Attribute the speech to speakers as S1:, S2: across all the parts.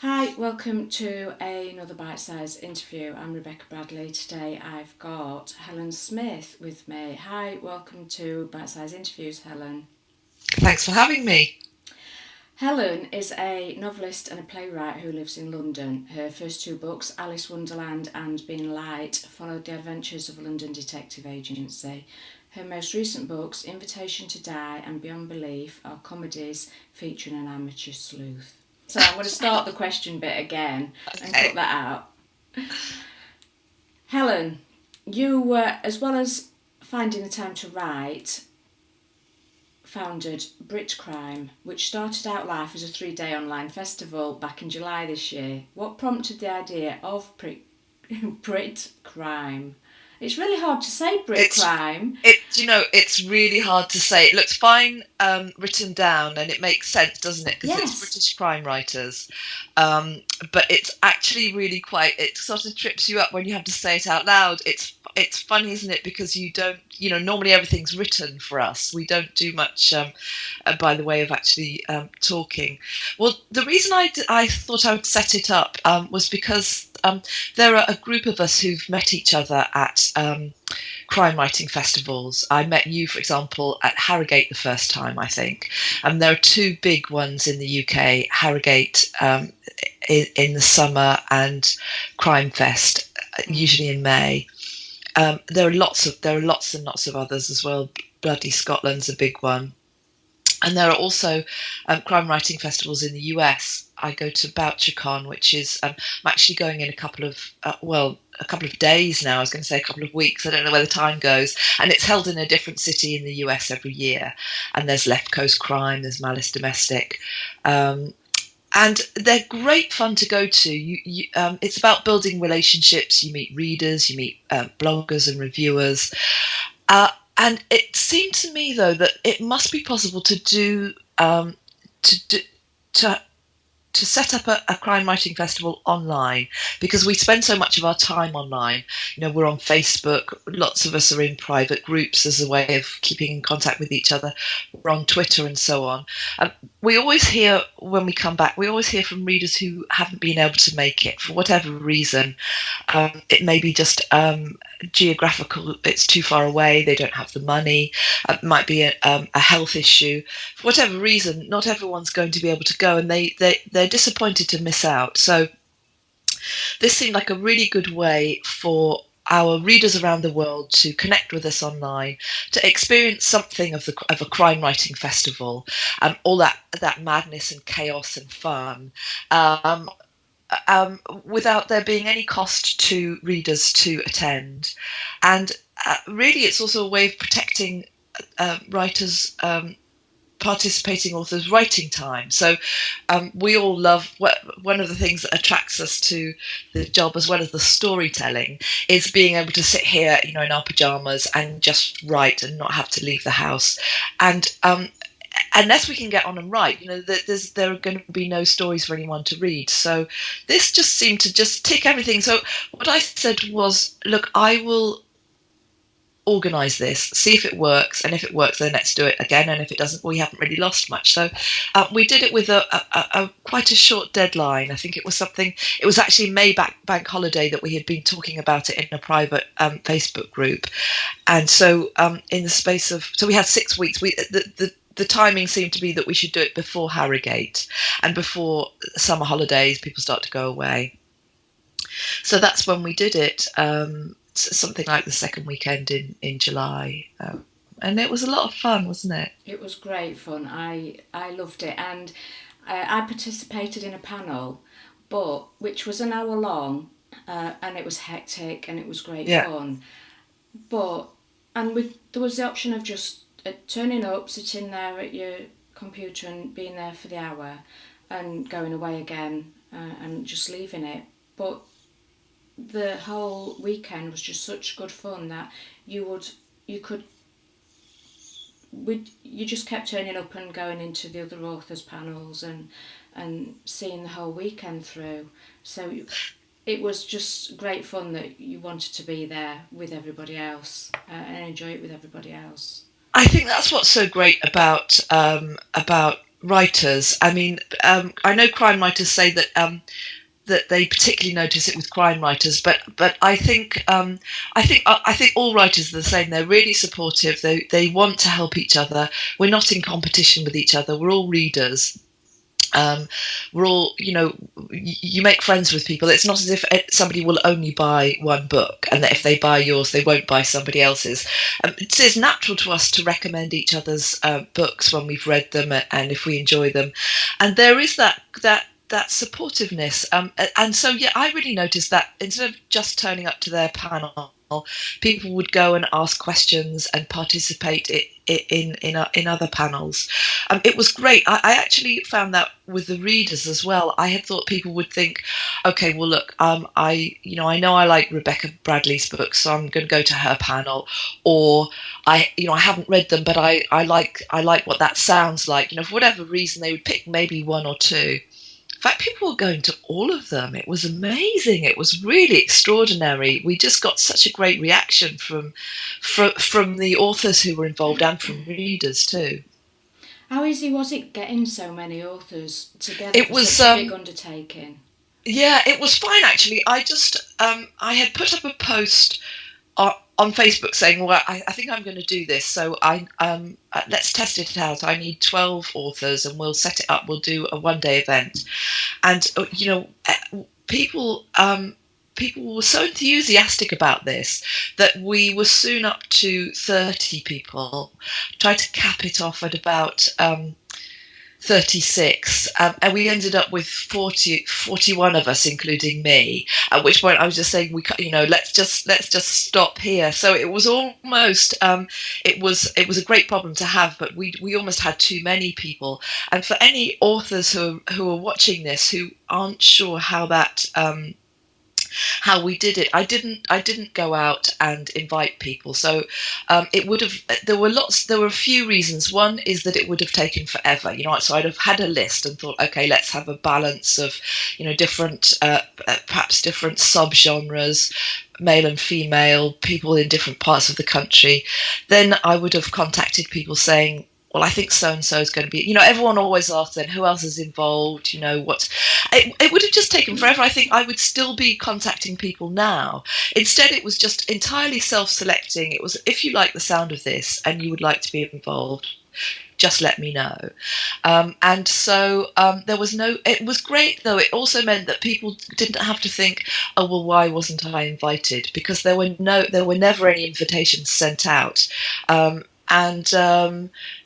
S1: Hi, welcome to another bite-sized interview. I'm Rebecca Bradley. Today I've got Helen Smith with me. Hi, welcome to bite-sized interviews, Helen.
S2: Thanks for having me.
S1: Helen is a novelist and a playwright who lives in London. Her first two books, Alice, Wonderland and Being Light, followed the adventures of a London detective agency. Her most recent books, Invitation to Die and Beyond Belief, are comedies featuring an amateur sleuth. So I'm going to start the question bit again and
S2: Okay.
S1: cut that out. Helen, you, as well as finding the time to write, founded BritCrime, which started out life as a 3-day online festival back in July this year. What prompted the idea of BritCrime? It's really hard to say
S2: It's
S1: BritCrime.
S2: it's really hard to say. It looks fine written down, and it makes sense, doesn't it? Because it's
S1: Yes.
S2: British crime writers. Um, but it's actually really quite. It sort of trips you up when you have to say it out loud. It's funny, isn't it? Because you don't. Normally everything's written for us. We don't do much by the way of actually talking. Well, the reason I thought I would set it up was because there are a group of us who've met each other at crime writing festivals. I met you, for example, at Harrogate the first time, I think. And there are two big ones in the UK, Harrogate in the summer and Crime Fest, usually in May. There are lots and lots of others as well. Bloody Scotland's a big one. And there are also crime writing festivals in the US. I go to BoucherCon, which is I'm actually going in a couple of days now. I was going to say a couple of weeks. I don't know where the time goes. And it's held in a different city in the US every year. And there's Left Coast Crime, there's Malice Domestic. And they're great fun to go to. It's about building relationships. You meet readers, you meet bloggers and reviewers. Uh, and it seemed to me, though, that it must be possible to do to do, to to set up a crime writing festival online, because we spend so much of our time online. We're on Facebook. Lots of us are in private groups as a way of keeping in contact with each other. We're on Twitter and so on. We always hear, when we come back, we always hear from readers who haven't been able to make it for whatever reason. It may be just geographical, it's too far away, they don't have the money, it might be a health issue. For whatever reason, not everyone's going to be able to go, and they're disappointed to miss out. So this seemed like a really good way for our readers around the world to connect with us online, to experience something of a crime writing festival, all that madness and chaos and fun, um, without there being any cost to readers to attend. And really, it's also a way of protecting writers, participating authors' writing time. So we all love, one of the things that attracts us to the job, as well as the storytelling, is being able to sit here, in our pajamas and just write and not have to leave the house. And unless we can get on and write, there are going to be no stories for anyone to read. So this just seemed to just tick everything. So what I said was, look, I will organise this, see if it works, and if it works, then let's do it again. And if it doesn't, we haven't really lost much. So we did it with a quite a short deadline. I think it was actually May bank holiday that we had been talking about it in a private Facebook group. And so in the space of, so we had 6 weeks. The timing seemed to be that we should do it before Harrogate and before summer holidays, people start to go away. So that's when we did it, something like the second weekend in July. And it was a lot of fun, wasn't it?
S1: It was great fun. I loved it. And I participated in a panel, which was an hour long, and it was hectic and it was great
S2: Yeah.
S1: fun. There was the option of just turning up, sitting there at your computer and being there for the hour and going away again, and just leaving it. But the whole weekend was just such good fun that you just kept turning up and going into the other authors' panels and seeing the whole weekend through. So it was just great fun that you wanted to be there with everybody else, and enjoy it with everybody else.
S2: I think that's what's so great about writers. I mean, I know crime writers say that they particularly notice it with crime writers, but I think all writers are the same. They're really supportive. They want to help each other. We're not in competition with each other. We're all readers. um, we're all, you make friends with people. It's not as if somebody will only buy one book and that if they buy yours, they won't buy somebody else's. It's natural to us to recommend each other's books when we've read them and if we enjoy them. And there is that supportiveness. And so, yeah, I really noticed that instead of just turning up to their panel, people would go and ask questions and participate in other panels. It was great. I actually found that with the readers as well. I had thought people would think, okay, well, look, I know I like Rebecca Bradley's books, so I'm going to go to her panel, or I haven't read them, but I like what that sounds like. For whatever reason, they would pick maybe one or two. In fact, people were going to all of them. It was amazing. It was really extraordinary. We just got such a great reaction from the authors who were involved and from readers too.
S1: How easy was it getting so many authors together
S2: It
S1: for
S2: was,
S1: such a big undertaking?
S2: yeah, it was fine actually. I had put up a post on Facebook saying, well, I think I'm going to do this. So let's test it out. I need 12 authors and we'll set it up. We'll do a 1 day event. And people people were so enthusiastic about this that we were soon up to 30 people. Tried to cap it off at about 36, and we ended up with 41 of us, including me. At which point I was just saying, let's just stop here. So it was almost, it was a great problem to have, but we almost had too many people. And for any authors who are watching this who aren't sure how we did it. I didn't go out and invite people. So it would have, there were a few reasons. One is that it would have taken forever, so I'd have had a list and thought, okay, let's have a balance of, different, perhaps different subgenres, male and female, people in different parts of the country. Then I would have contacted people saying, well, I think so and so is going to be, everyone always asks then who else is involved, it would have just taken forever. I think I would still be contacting people now. Instead, it was just entirely self-selecting. It was, if you like the sound of this and you would like to be involved, just let me know. And so there was no, it was great though. It also meant that people didn't have to think, oh, well, why wasn't I invited? Because there were never any invitations sent out. And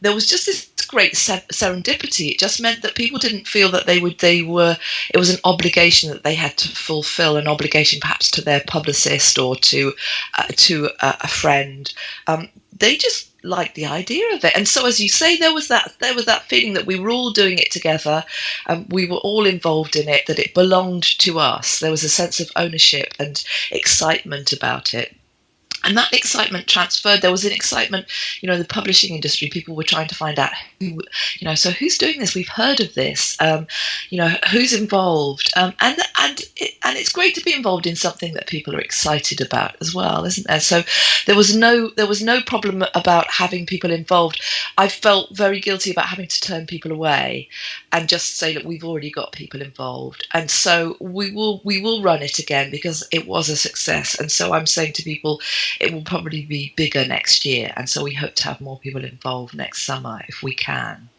S2: there was just this great serendipity. It just meant that people didn't feel that it was an obligation that they had to fulfill, an obligation perhaps to their publicist or to a friend. They just liked the idea of it. And so, as you say, there was that feeling that we were all doing it together. We were all involved in it, that it belonged to us. There was a sense of ownership and excitement about it. And that excitement transferred. There was an excitement, the publishing industry, people were trying to find out so who's doing this? We've heard of this, who's involved. And it's great to be involved in something that people are excited about as well, isn't there? So there was no problem about having people involved. I felt very guilty about having to turn people away and just say, look, we've already got people involved. And so we will run it again because it was a success. And so I'm saying to people, it will probably be bigger next year, and so we hope to have more people involved next summer if we can.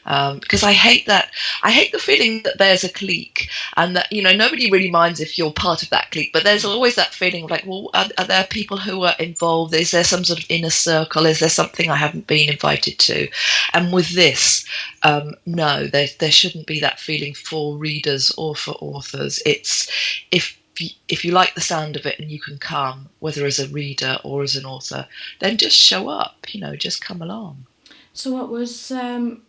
S2: Because I hate the feeling that there's a clique, and that nobody really minds if you're part of that clique, but there's always that feeling like, well, are there people who are involved? Is there some sort of inner circle? Is there something I haven't been invited to? And with this, no, there shouldn't be that feeling for readers or for authors. It's if you like the sound of it and you can come, whether as a reader or as an author, then just show up, just come along.
S1: So what was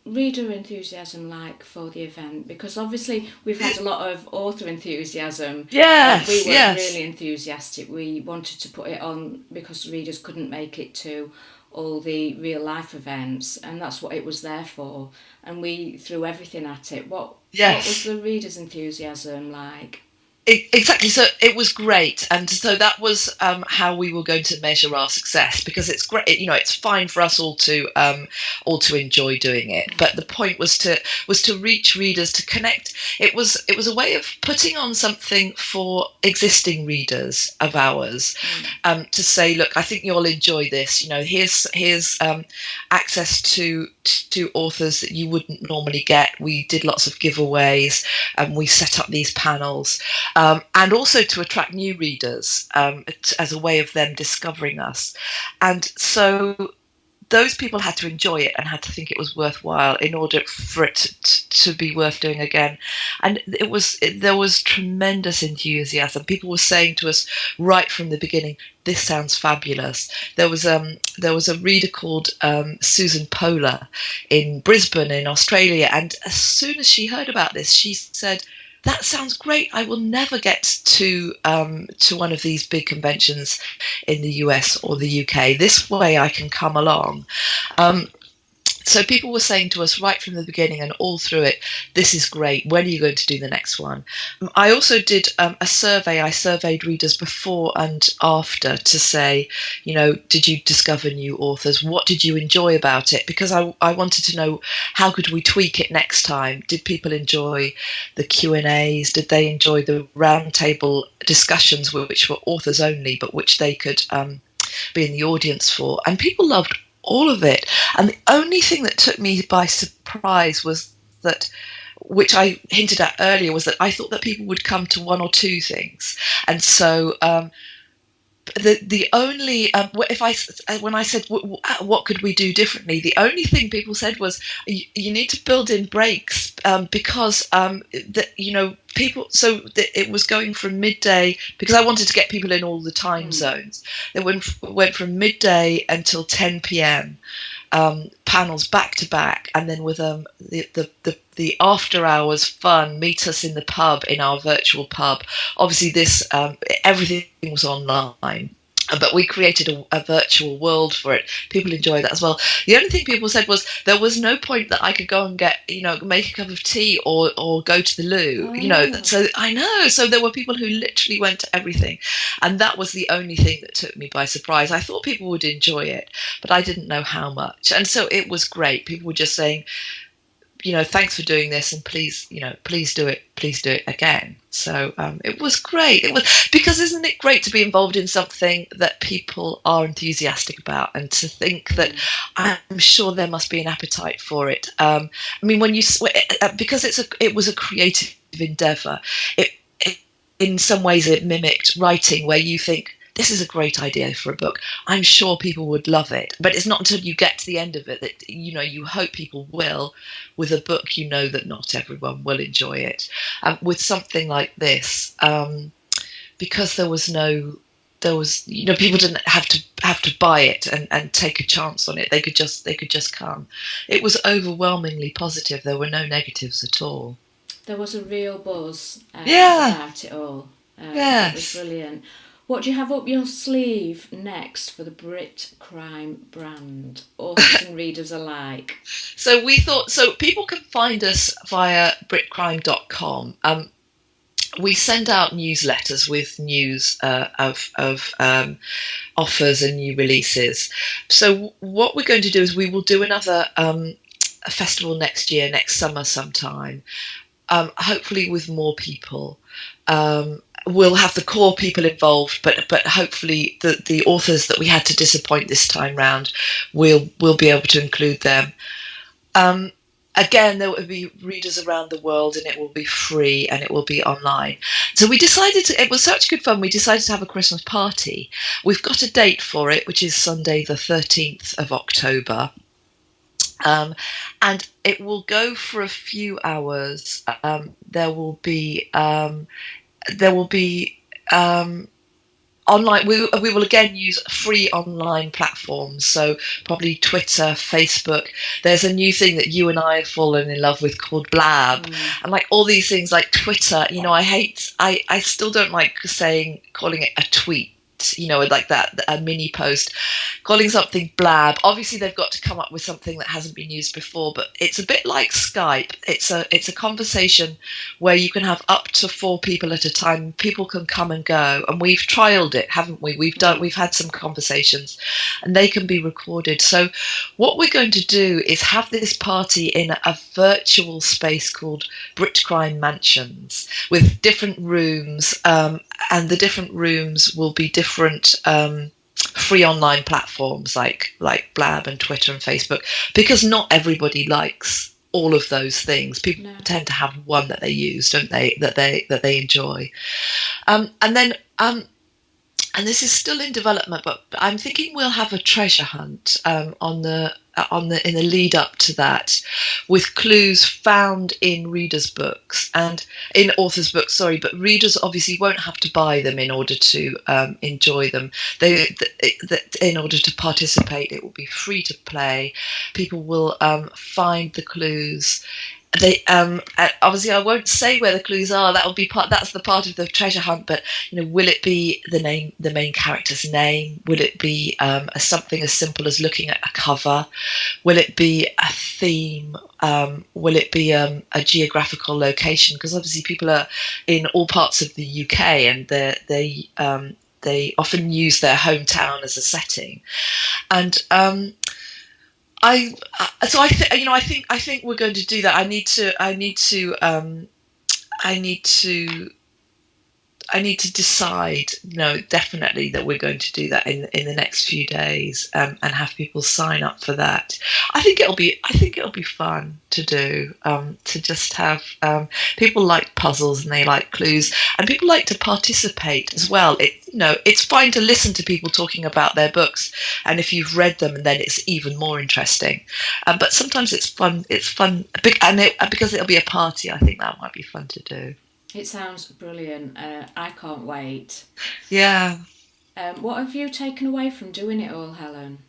S1: reader enthusiasm like for the event? Because obviously we've had a lot of author enthusiasm.
S2: Yes,
S1: We were
S2: yes.
S1: really enthusiastic. We wanted to put it on because readers couldn't make it to all the real life events, and that's what it was there for. And we threw everything at it. What was
S2: Yes.
S1: the readers' enthusiasm like?
S2: Exactly. So it was great, and so that was how we were going to measure our success. Because it's great, it's fine for us all to enjoy doing it. But the point was to reach readers, to connect. It was a way of putting on something for existing readers of ours, to say, look, I think you'll enjoy this. Here's access to authors that you wouldn't normally get. We did lots of giveaways, and we set up these panels. And also to attract new readers, as a way of them discovering us. And so those people had to enjoy it and had to think it was worthwhile in order for it to be worth doing again. And there was tremendous enthusiasm. People were saying to us right from the beginning, this sounds fabulous. There was a reader called Susan Polar in Brisbane in Australia, and as soon as she heard about this, she said, that sounds great. I will never get to one of these big conventions in the US or the UK. This way I can come along. So people were saying to us right from the beginning and all through it, this is great. When are you going to do the next one? I also did a survey. I surveyed readers before and after to say, did you discover new authors? What did you enjoy about it? Because I wanted to know, how could we tweak it next time? Did people enjoy the Q&As? Did they enjoy the roundtable discussions, which were authors only, but which they could be in the audience for? And people loved all of it. And the only thing that took me by surprise was that, which I hinted at earlier, was that I thought that people would come to one or two things. And so the only when I said what could we do differently, the only thing people said was, you need to build in breaks, because people, so it was going from midday, because I wanted to get people in all the time zones. It went from midday until 10 p.m. Panels back to back, and then with the after hours fun, meet us in the pub, in our virtual pub. Obviously this everything was online, but we created a virtual world for it. People enjoy that as well. The only thing people said was there was no point that I could go and get, make a cup of tea or go to the loo, So I know. So there were people who literally went to everything. And that was the only thing that took me by surprise. I thought people would enjoy it, but I didn't know how much. And so it was great. People were just saying, thanks for doing this, and please do it again. So it was great. It was, because isn't it great to be involved in something that people are enthusiastic about, and to think that I'm sure there must be an appetite for it. When you, because it was a creative endeavour. In some ways it mimicked writing, where you think, this is a great idea for a book. I'm sure people would love it. But it's not until you get to the end of it that, you hope people will. With a book, that not everyone will enjoy it. With something like this, because people didn't have to buy it and take a chance on it. They could just come. It was overwhelmingly positive. There were no negatives at all.
S1: There was a real buzz about it all.
S2: Yes.
S1: It was brilliant. What do you have up your sleeve next for the BritCrime brand, authors and readers alike?
S2: So we thought, people can find us via BritCrime.com. We send out newsletters with news of offers and new releases. So what we're going to do is we will do another a festival next summer sometime, hopefully with more people. We'll have the core people involved, but hopefully the authors that we had to disappoint this time round, we'll be able to include them. Again, there will be readers around the world, and it will be free, and it will be online. So we decided it was such good fun, we decided to have a Christmas party. We've got a date for it, which is Sunday the 13th of October. And it will go for a few hours. There will be online. We will again use free online platforms, so probably Twitter, Facebook. There's a new thing that you and I have fallen in love with called Blab, and like all these things like Twitter. I still don't like calling it a tweet. tweet, like that, a mini post, calling something blab. Obviously, they've got to come up with something that hasn't been used before, but it's a bit like Skype. It's a conversation where you can have up to 4 people at a time. People can come and go, and we've trialed it, haven't we? We've had some conversations, and they can be recorded. So what we're going to do is have this party in a virtual space called BritCrime Mansions with different rooms, and the different rooms will be different free online platforms like Blab and Twitter and Facebook, because not everybody likes all of those things. People tend to have one that they use, don't they, that they enjoy. And this is still in development, but I'm thinking we'll have a treasure hunt in the lead up to that, with clues found in readers' books and in authors' books. Sorry, but readers obviously won't have to buy them in order to enjoy them. In order to participate, it will be free to play. People will find the clues. They obviously, I won't say where the clues are. That's the part of the treasure hunt. But will it be the main character's name? Will it be something as simple as looking at a cover? Will it be a theme? Will it be a geographical location? Because obviously, people are in all parts of the UK, and they often use their hometown as a setting, and I think we're going to do that. I need to decide, definitely that we're going to do that in the next few days, and have people sign up for that. I think it'll be fun to do, to just have people like puzzles and they like clues, and people like to participate as well. It's fine to listen to people talking about their books, and if you've read them, then it's even more interesting. But sometimes it's fun. Because it'll be a party. I think that might be fun to do.
S1: It sounds brilliant. I can't wait.
S2: Yeah.
S1: What have you taken away from doing it all, Helen?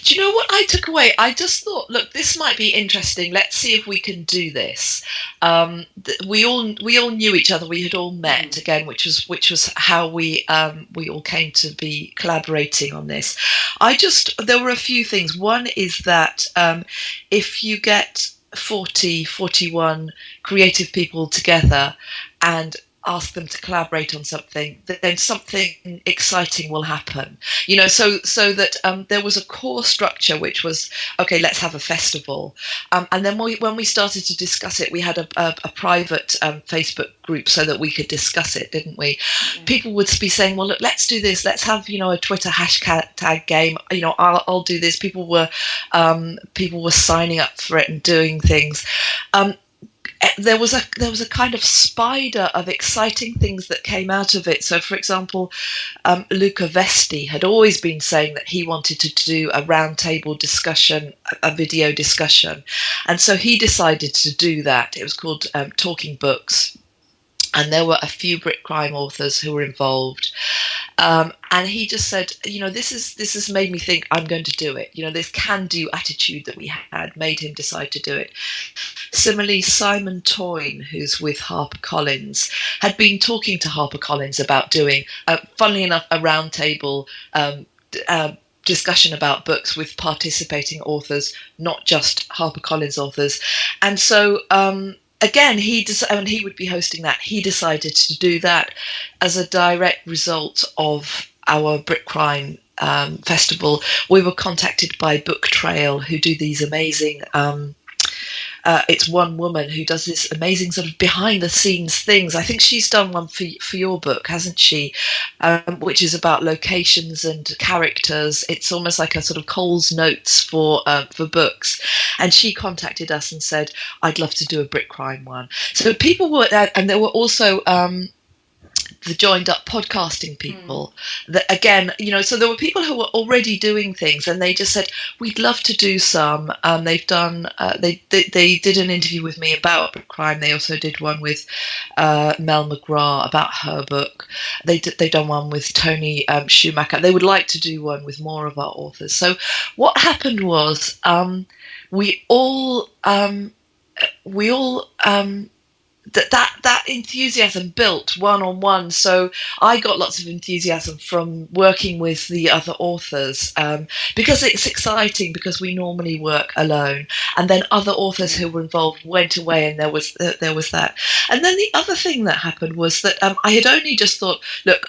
S2: Do you know what I took away? I just thought, look, this might be interesting. Let's see if we can do this. We all knew each other. We had all met again, which was how we all came to be collaborating on this. There were a few things. One is that if you get 41 creative people together and ask them to collaborate on something, then something exciting will happen. So that there was a core structure, which was, okay, let's have a festival. And then when we started to discuss it, we had a private Facebook group so that we could discuss it, didn't we? Yeah. People would be saying, well, look, let's do this. Let's have, a Twitter hashtag game. I'll do this. People were signing up for it and doing things. There was a kind of spider of exciting things that came out of it. So, for example, Luca Vesti had always been saying that he wanted to do a roundtable discussion, a video discussion. And so he decided to do that. It was called Talking Books. And there were a few BritCrime authors who were involved. And he just said, this has made me think I'm going to do it. This can-do attitude that we had made him decide to do it. Similarly, Simon Toyne, who's with HarperCollins, had been talking to HarperCollins about doing, funnily enough, a roundtable discussion about books with participating authors, not just HarperCollins authors. And so again, he would be hosting that. He decided to do that as a direct result of our BritCrime Festival. We were contacted by Book Trail, who do these amazing it's one woman who does this amazing sort of behind the scenes things. I think she's done one for your book, hasn't she? Which is about locations and characters. It's almost like a sort of Cole's notes for books. And she contacted us and said, I'd love to do a BritCrime one. So people were there, and there were also the joined up podcasting people that, again, so there were people who were already doing things, and they just said, we'd love to do some. They've done, they did an interview with me about crime. They also did one with Mel McGrath about her book. They've done one with Tony Schumacher. They would like to do one with more of our authors. So what happened was that enthusiasm built one-on-one. So I got lots of enthusiasm from working with the other authors, because it's exciting, because we normally work alone, and then other authors who were involved went away, and there was that. And then the other thing that happened was that I had only just thought, look,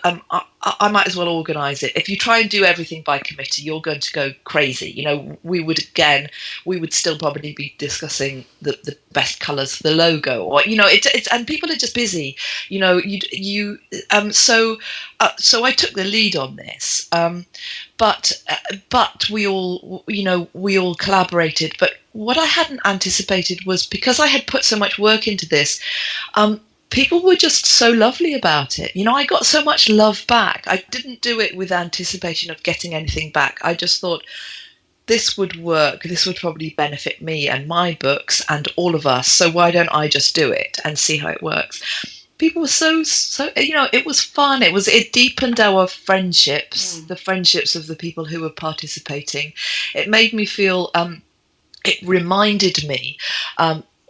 S2: I might as well organise it. If you try and do everything by committee, you're going to go crazy. You know, we would still probably be discussing the best colours for the logo, or, you know, it's and people are just busy. You know, so I took the lead on this. But we all collaborated. But what I hadn't anticipated was, because I had put so much work into this, people were just so lovely about it. You know, I got so much love back. I didn't do it with anticipation of getting anything back. I just thought, this would work. This would probably benefit me and my books and all of us. So why don't I just do it and see how it works? People were so, you know, it was fun. It deepened our friendships, the friendships of the people who were participating. It made me feel, it reminded me,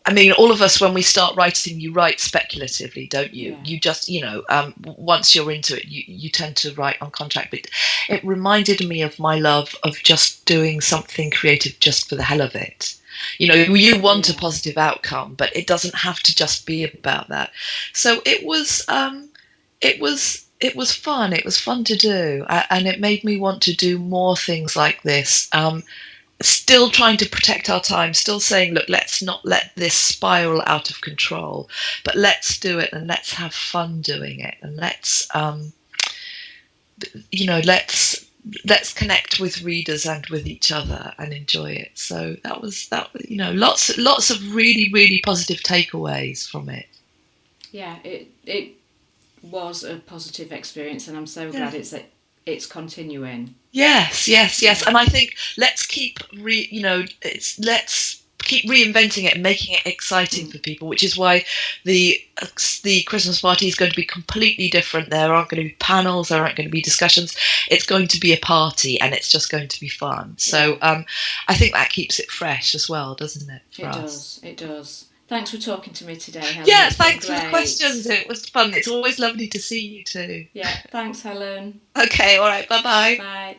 S2: I mean, all of us, when we start writing, you write speculatively, don't you? Yeah. You just, you know, once you're into it, you tend to write on contract. But it reminded me of my love of just doing something creative just for the hell of it. You know, you want a positive outcome, but it doesn't have to just be about that. So it was fun. It was fun to do, and it made me want to do more things like this. Still trying to protect our time, still saying, look, let's not let this spiral out of control, but let's do it, and let's have fun doing it, and let's let's connect with readers and with each other and enjoy it. So that was you know, lots of really, really positive takeaways from it.
S1: Yeah, it was a positive experience, and I'm so glad it's continuing.
S2: Yes, and I think let's keep let's keep reinventing it and making it exciting for people, which is why the Christmas party is going to be completely different. There aren't going to be panels, there aren't going to be discussions. It's going to be a party, and it's just going to be fun. So I think that keeps it fresh as well, doesn't it?
S1: It does. Thanks for talking to me today, Helen.
S2: Yeah, thanks for the questions. It was fun. It's always lovely to see you too.
S1: Yeah, thanks, Helen.
S2: Okay, all right, bye-bye.
S1: Bye.